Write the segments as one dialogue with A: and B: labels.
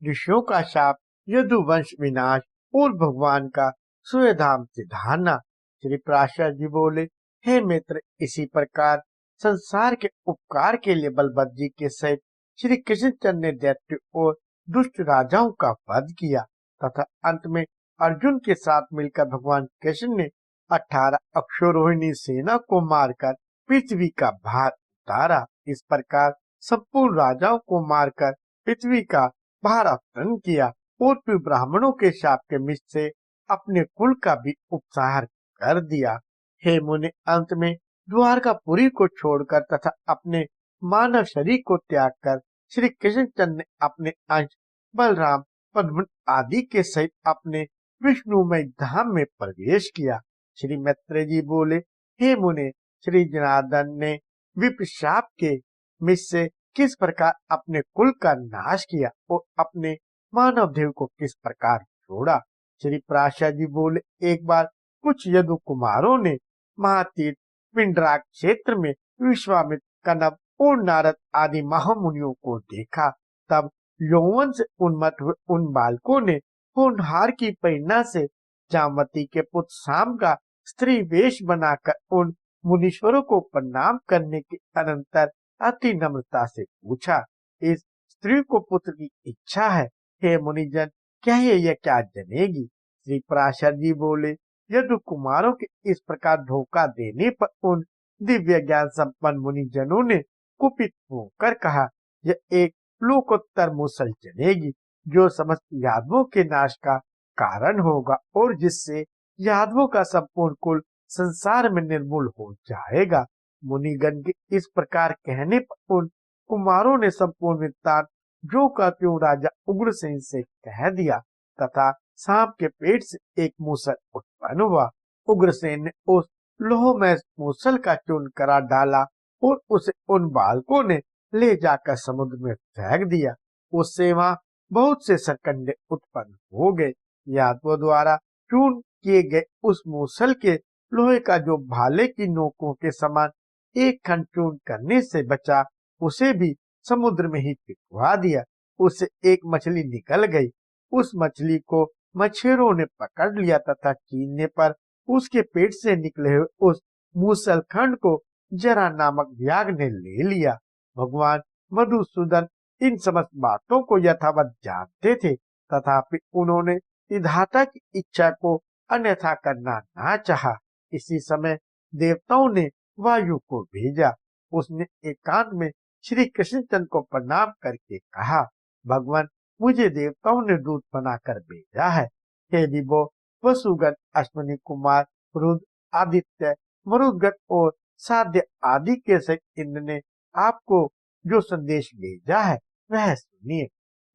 A: ऋषियों का शाप, यदुवंश विनाश और भगवान का स्वधाम से धारना। श्री पराशर जी बोले, हे मित्र, इसी प्रकार संसार के उपकार के लिए बलभद्र जी के सहित श्री कृष्णचंद्र ने दैत्य और दुष्ट राजाओं का वध किया तथा अंत में अर्जुन के साथ मिलकर भगवान कृष्ण ने 18 अक्षौहिणी सेना को मारकर पृथ्वी का भार उतारा। इस प्रकार संपूर्ण राजाओं को मारकर पृथ्वी का भार अपहरण किया और फिर ब्राह्मणों के शाप के मिष से अपने कुल का भी उपसंहार कर दिया। हे मुनि, अंत में द्वारकापुरी को छोड़कर तथा अपने मानव शरीर को त्याग कर श्री कृष्णचंद्र ने अपने अंश बलराम, पद्म आदि के सहित अपने विष्णुमय धाम में प्रवेश किया। श्री मैत्रेय जी बोले, हे मुने, श्री जनार्दन ने विप्रशाप के मिष से किस प्रकार अपने कुल का नाश किया और अपने मानव देव को किस प्रकार छोड़ा। श्री पराशर जी बोले, एक बार कुछ यदु कुमारों ने महातीर्थ पिंडराक क्षेत्र में विश्वामित्र, कनब और नारद आदि महामुनियों को देखा। तब यौवन से उन्मत्त हुए उन बालकों ने होनहार की प्रेरणा से जामवती के पुत्र शाम का स्त्री वेश बनाकर उन मुनीश्वरों को प्रणाम करने के अनंतर अति नम्रता से पूछा, इस स्त्री को पुत्र की इच्छा है, हे मुनिजन, क्या यह क्या जनेगी। श्री पराशर जी बोले, यदु कुमारों के इस प्रकार धोखा देने पर उन दिव्य ज्ञान संपन्न मुनिजनों ने कुपित होकर कहा, यह एक लोकोत्तर मूसल जनेगी जो समस्त यादवों के नाश का कारण होगा और जिससे यादवों का संपूर्ण कुल संसार में निर्मूल हो जाएगा। मुनिगण के इस प्रकार कहने पर उन कुमारों ने संपूर्ण वृत्तांत जो का त्यों राजा उग्रसेन से कह दिया तथा सांप के पेट से एक मूसल उत्पन्न हुआ। उग्रसेन ने उस लोहमय मूसल का चूर्ण करा डाला और उसे उन बालकों ने ले जाकर समुद्र में फेंक दिया। उससे वहां बहुत से सरकंडे उत्पन्न हो गए। यादवों द्वारा चूर्ण किए गए उस मूसल के लोहे का जो भाले की नोकों के समान एक खंड चूर्ण करने से बचा, उसे भी समुद्र में ही पिघला दिया। उससे एक मछली निकल गई। उस मछली को मछेरों ने पकड़ लिया तथा छीनने पर उसके पेट से निकले हुए उस मूसल खंड को जरा नामक व्याघ्र ने ले लिया। भगवान मधुसूदन इन समस्त बातों को यथावत जानते थे, तथापि उन्होंने विधाता की इच्छा को अन्यथा करना ना चाहा। इसी समय देवताओं ने वायु को भेजा। उसने एकांत में श्री कृष्णचंद्र को प्रणाम करके कहा, भगवान, मुझे देवताओं ने दूत बनाकर भेजा है। हे विभो, वसुगण, अश्विनी कुमार, रुद्र, आदित्य, मरुदगण और साध्य आदि के सहित इंद्र ने आपको जो संदेश भेजा है वह सुनिए।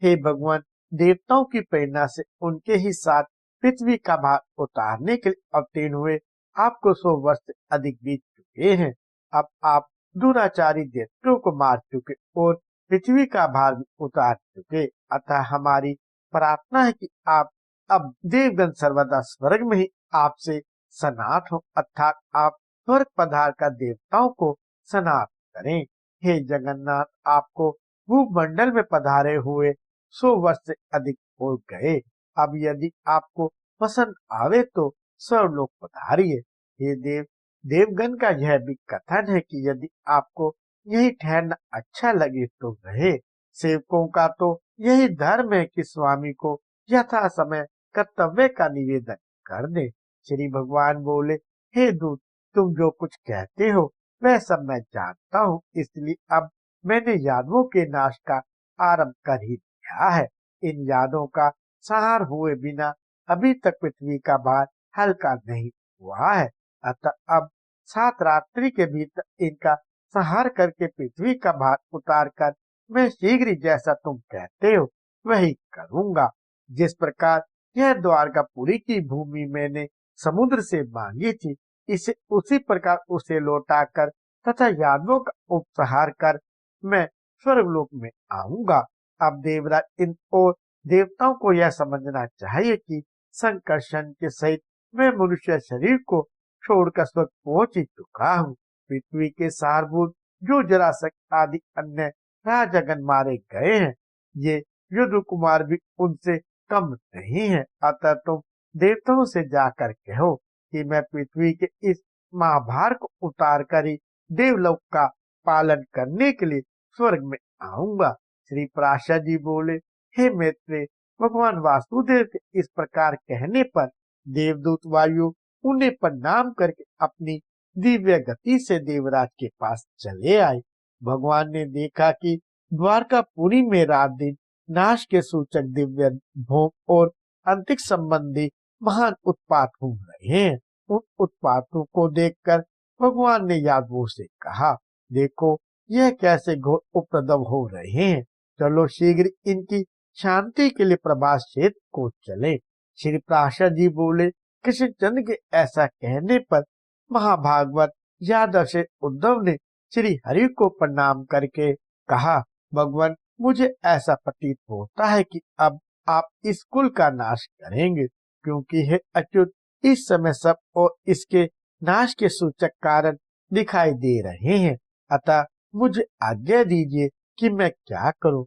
A: हे भगवान, देवताओं की प्रेरणा से उनके ही साथ पृथ्वी का भार उतारने के लिए अवतीर्ण हुए आपको 100 वर्ष से अधिक बीत चुके हैं। अब आप दुराचारी दैत्यों को मार चुके और पृथ्वी का भार भी उतार चुके। अतः हमारी प्रार्थना है कि आप अब देवगण सर्वदा स्वर्ग में ही आपसे सनाथ हो, अर्थात आप स्वर्ग पधार कर देवताओं को सनाथ करें। हे जगन्नाथ, आपको भूमंडल में पधारे हुए 100 वर्ष से अधिक हो गए। अब यदि आपको पसंद आवे तो स्वर्गलोक पधारिए। हे देवगण का यह भी कथन है कि यदि आपको यही ठहरना अच्छा लगे तो रहे। सेवकों का तो यही धर्म है कि स्वामी को यथा समय कर्तव्य का निवेदन कर दे। श्री भगवान बोले, हे दूत, तुम जो कुछ कहते हो वह सब मैं जानता हूँ, इसलिए अब मैंने यादवों के नाश का आरंभ कर ही दिया है। इन यादवों का संहार हुए बिना अभी तक पृथ्वी का भार हल्का नहीं हुआ है। अतः अब 7 रात्रि के भीतर इनका संहार करके पृथ्वी का भार उतार कर मैं शीघ्र ही जैसा तुम कहते हो वही करूंगा। जिस प्रकार यह द्वारकापुरी की भूमि मैंने समुद्र से मांगी थी, इसे उसी प्रकार उसे लौटाकर तथा यादवों का उपसंहार कर मैं स्वर्गलोक में आऊंगा। अब देवराज इन और देवताओं को यह समझना चाहिए कि संकर्षण के सहित मैं मनुष्य शरीर को छोड़कर स्वर्ग पहुंच ही चुका हूँ। पृथ्वी के सारभूत जो जरासंध आदि अन्य राजगण मारे गए हैं, ये यदु कुमार भी उनसे कम नहीं है। अतः तुम देवताओं से जाकर कहो कि मैं पृथ्वी के इस महाभार को उतार कर ही देवलोक का पालन करने के लिए स्वर्ग में आऊंगा। श्री पराशर जी बोले, हे मैत्रेय, भगवान वासुदेव के इस प्रकार कहने पर देवदूत वायु उन्हें प्रणाम करके अपनी दिव्य गति से देवराज के पास चले आए। भगवान ने देखा कि द्वारकापुरी में रात दिन नाश के सूचक दिव्य भोग और अंतरिक्ष संबंधी महान उत्पात हो रहे हैं। उन उत्पातों को देखकर भगवान ने यादवों से कहा, देखो यह कैसे घोर उपद्रव हो रहे हैं। चलो शीघ्र इनकी शांति के लिए प्रभास क्षेत्र को चले। श्री पराशर जी बोले, कृष्णचंद्र के ऐसा कहने पर महाभागवत यादव से उद्धव ने श्री हरि को प्रणाम करके कहा, भगवान मुझे ऐसा प्रतीत होता है कि अब आप इस कुल का नाश करेंगे, क्योंकि हे अच्युत इस समय सब और इसके नाश के सूचक कारण दिखाई दे रहे हैं। अतः मुझे आज्ञा दीजिए कि मैं क्या करूं।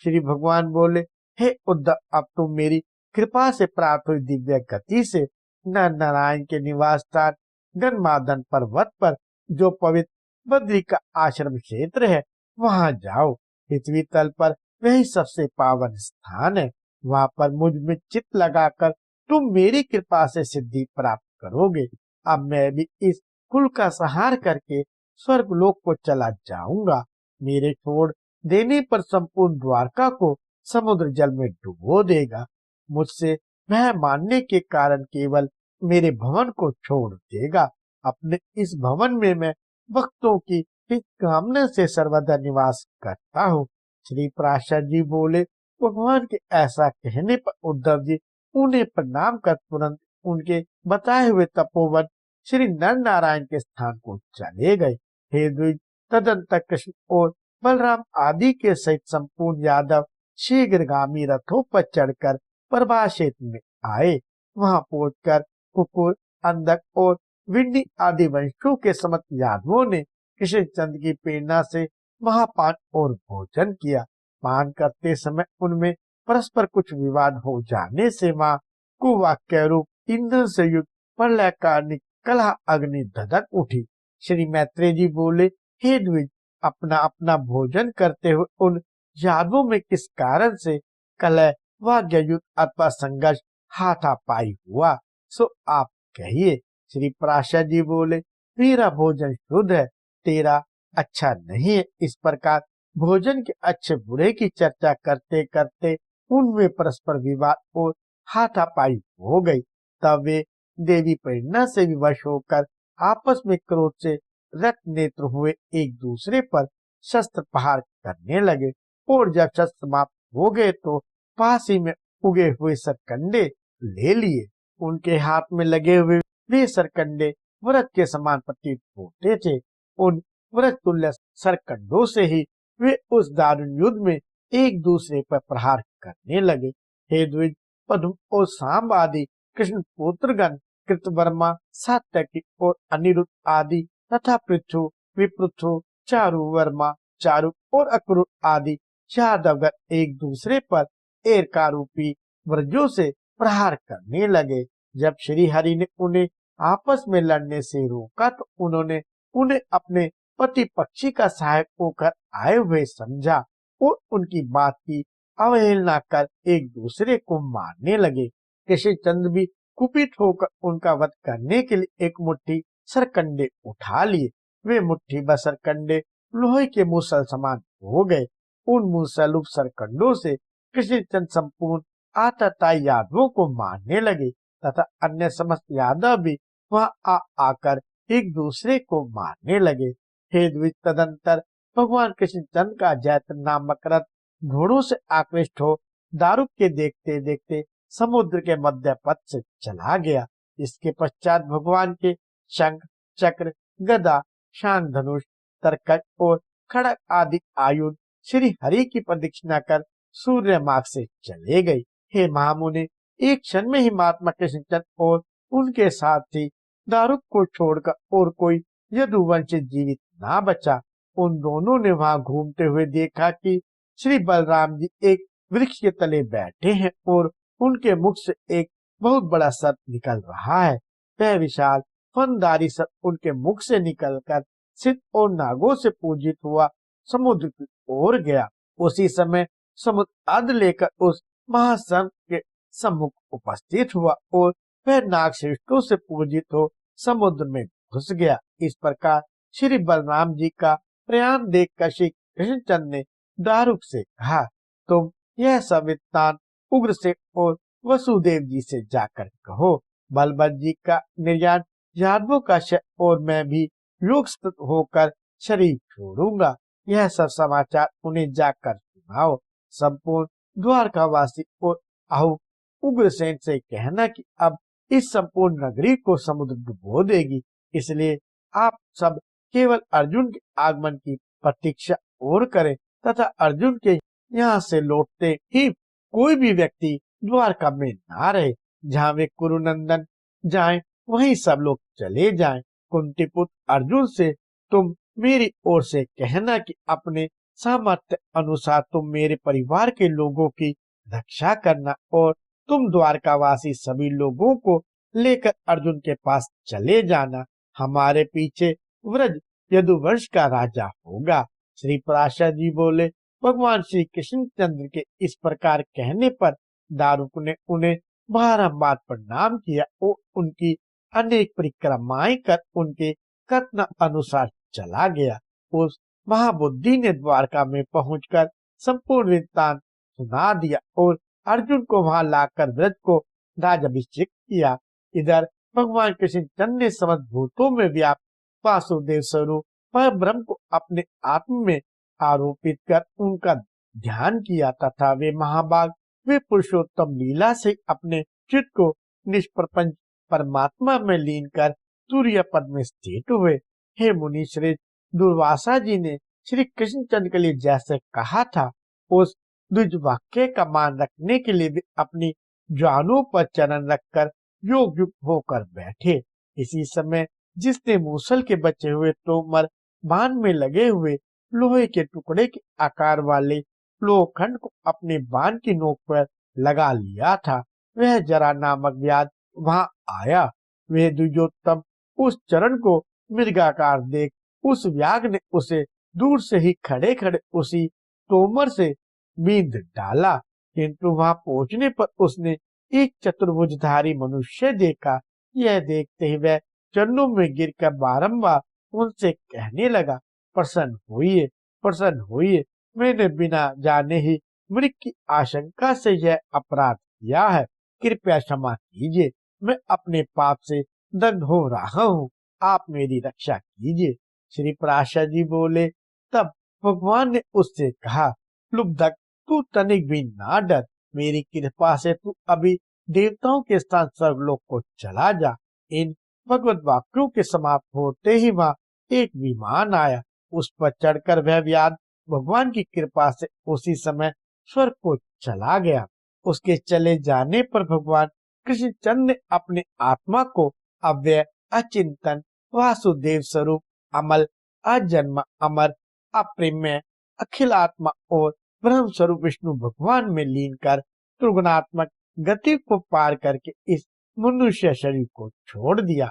A: श्री भगवान बोले, हे उद्धव, अब तुम मेरी कृपा से प्राप्त हुई दिव्य गति से नर नारायण के निवास स्थान गन्मादन पर्वत पर जो पवित्र बद्री का आश्रम क्षेत्र है वहां जाओ। पृथ्वी तल पर वही सबसे पावन स्थान है। वहां पर मुझ में चित्त लगाकर तुम मेरी कृपा से सिद्धि प्राप्त करोगे। अब मैं भी इस कुल का संहार करके स्वर्ग लोक को चला जाऊंगा। मेरे छोड़ देने पर संपूर्ण द्वारका को समुद्र जल में डुबो देगा। मुझसे वह मानने के कारण केवल मेरे भवन को छोड़ देगा। अपने इस भवन में मैं भक्तों की हित कामना से सर्वदा निवास करता हूँ। श्री पराशर जी बोले, भगवान के ऐसा कहने पर उद्धव जी उन्हें प्रणाम कर तुरंत उनके बताए हुए तपोवन श्री नर नारायण के स्थान को चले गए। हे द्विज, तदंतर कृष्ण और बलराम आदि के सहित संपूर्ण यादव शीघ्रगामी रथों पर चढ़कर प्रभास क्षेत्र में आए। वहां पहुंचकर कुकुर, अंधक और विंडी आदि वंशों के समस्त यादवों ने कृष्णचंद्र की प्रेरणा से महापान और भोजन किया। पान करते समय उनमें परस्पर कुछ विवाद हो जाने से माँ कुवाक्य रूप ईंधन से युक्त प्रलयकारिणी कलह अग्नि धधक उठी। श्री मैत्रेय जी बोले, हे द्विज, अपना अपना भोजन करते हुए उन यादवों में किस कारण से कलह वाग्य युद्ध अथवा संघर्ष हाथापाई हुआ, सो आप कहिए। श्री पराशर जी बोले, मेरा भोजन शुद्ध है, तेरा अच्छा नहीं है। इस प्रकार भोजन के अच्छे बुरे की चर्चा करते करते उनमें परस्पर विवाद और हाथापाई हो गई। तब वे देवी प्रेरणा से विवश होकर आपस में क्रोध से रक्त नेत्र हुए एक दूसरे पर शस्त्र प्रहार करने लगे। और जब शस्त्र समाप्त हो गए तो पास ही में उगे हुए सरकंडे ले लिए। उनके हाथ में लगे हुए वे सरकंडे वृत के समान प्रतीत होते थे। उन वृत तुल्य सरकंडों से ही वे उस दारुण युद्ध में एक दूसरे पर प्रहार करने लगे। हे द्विज, पद्म और सांब आदि कृष्ण पुत्रगण, कृतवर्मा, सात्यकी और अनिरुद्ध आदि तथा पृथु, विपृथु, चारुवर्मा, चारु और अक्रूर आदि यादवगण एक दूसरे पर एरकारूपी वज्रों से प्रहार करने लगे। जब श्री हरि ने उन्हें आपस में लड़ने से रोका तो उन्होंने उन्हें अपने पति पक्षी का सहायक होकर आए हुए समझा और उनकी बात की अवहेलना कर एक दूसरे को मारने लगे। कृष्णचंद्र भी कुपित होकर उनका वध करने के लिए एक मुट्ठी सरकंडे उठा लिए। वे मुट्ठी ब सरकंडे लोहे के मूसल समान हो गए। उन मूसलूप सरकंडों से कृष्णचंद्र संपूर्ण आतताई यादवों को मारने लगे तथा अन्य समस्त यादव भी वहां आकर एक दूसरे को मारने लगे। हे द्विज, तदंतर भगवान कृष्णचंद्र का जैत्र नामक रथ घोड़ों से आकृष्ट हो दारुक के देखते देखते समुद्र के मध्य पथ से चला गया। इसके पश्चात भगवान के शंख, चक्र, गदा, शांग धनुष, तरकच और खड़ग आदि आयुध श्री हरि की प्रदक्षिणा कर सूर्य मार्ग से चले गए। हे महामुनि, एक क्षण में ही महात्मा कृष्णचंद्र और उनके साथी दारुक को छोड़कर और कोई यदुवंशी जीवित ना बचा। उन दोनों ने वहां घूमते हुए देखा कि श्री बलराम जी एक वृक्ष के तले बैठे हैं और उनके मुख से एक बहुत बड़ा सर्प निकल रहा है। वह विशाल फनदारी सर्प उनके मुख से निकलकर सिद्ध और नागों से पूजित हुआ समुद्र की ओर गया। उसी समय समुद्र आद लेकर उस महासर्प के सम्मुख उपस्थित हुआ और वह नाग श्रेष्ठों से पूजित हो समुद्र में घुस गया। इस प्रकार श्री बलराम जी का प्रयाण देखकर श्री कृष्णचंद्र ने दारुक से कहा, तुम यह सब वृत्तांत उग्रसेन और वसुदेव जी से जाकर कहो। बलभद्र जी का निर्याण, यादवों का शय और मैं भी योगस्थित होकर शरीर छोड़ूंगा। यह सब समाचार उन्हें जाकर सुनाओ। संपूर्ण द्वारकावासी और आहु उग्रसेन से कहना कि अब इस संपूर्ण नगरी को समुद्र डुबो देगी, इसलिए आप सब केवल अर्जुन के आगमन की प्रतीक्षा और करें तथा अर्जुन के यहाँ से लौटते ही कोई भी व्यक्ति द्वारका में ना रहे। जहाँ वे कुरुनंदन जाएं वहीं सब लोग चले जाएं। कुंती पुत्र अर्जुन से तुम मेरी ओर से कहना कि अपने सामर्थ्य अनुसार तुम मेरे परिवार के लोगों की रक्षा करना और तुम द्वारकावासी सभी लोगों को लेकर अर्जुन के पास चले जाना। हमारे पीछे व्रज यदुवंश का राजा होगा। श्री पराशर जी बोले, भगवान श्री कृष्णचंद्र के इस प्रकार कहने पर दारुक ने उन्हें बारंबार प्रणाम किया और उनकी अनेक परिक्रमाएं कर उनके कथन अनुसार चला गया। उस महाबुद्धि ने द्वारका में पहुंचकर संपूर्ण वृत्तांत सुना दिया और अर्जुन को वहां लाकर व्रज को राजाभिषेक किया। इधर भगवान कृष्णचंद्र ने समस्त भूतों में व्याप्त वासुदेव स्वरूप पर ब्रह्म को अपने आत्म में आरोपित कर उनका ध्यान किया तथा वे महाभाग वे पुरुषोत्तम लीला से अपने चित्त को निष्प्रपंच परमात्मा में लीन कर तुर्य पद में स्थित हुए। हे मुनि श्रेष्ठ, दुर्वासा जी ने श्री कृष्णचंद्र के लिए जैसे कहा था उस द्विज वाक्य का मान रखने के लिए भी अपनी जानो पर चरण रखकर योग युक्त होकर बैठे। इसी समय जिसने मूसल के बचे हुए तोमर बाण में लगे हुए लोहे के टुकड़े के आकार वाले लोहखंड को अपने बाण की नोक पर लगा लिया था, वह जरा नामक व्याध वहां आया। वह द्विजोत्तम उस चरण को मृगाकार देख उस व्याघ ने उसे दूर से ही खड़े खड़े उसी तोमर से बींध डाला, किंतु वहां पहुंचने पर उसने एक चतुर्भुजधारी मनुष्य देखा। यह देखते ही वह चरणों में गिरकर बारंबार उनसे कहने लगा, प्रसन्न होइए, मैंने बिना जाने ही मृग की आशंका से यह अपराध किया है, कृपया क्षमा कीजिए, मैं अपने पाप से दग्ध हो रहा हूँ, आप मेरी रक्षा कीजिए। श्री पराशर जी बोले, तब भगवान ने उससे कहा, लुब्धक, तू तनिक भी ना डर, मेरी कृपा से तू अभी देवताओं के स्थान स्वर्गलोक को चला जा। इन भगवत वाक्यों के समाप्त होते ही वहां एक विमान आया, उस पर चढ़कर वह व्याध भगवान की कृपा से उसी समय स्वर्ग को चला गया। उसके चले जाने पर भगवान कृष्णचंद्र ने अपने आत्मा को अव्यय, अचिंतन, वासुदेव स्वरूप, अमल, अजन्म, अमर, अप्रिमेय, अखिल आत्मा और ब्रह्म स्वरूप विष्णु भगवान में लीन कर त्रिगुणात्मक गति को पार करके इस मनुष्य शरीर को छोड़ दिया।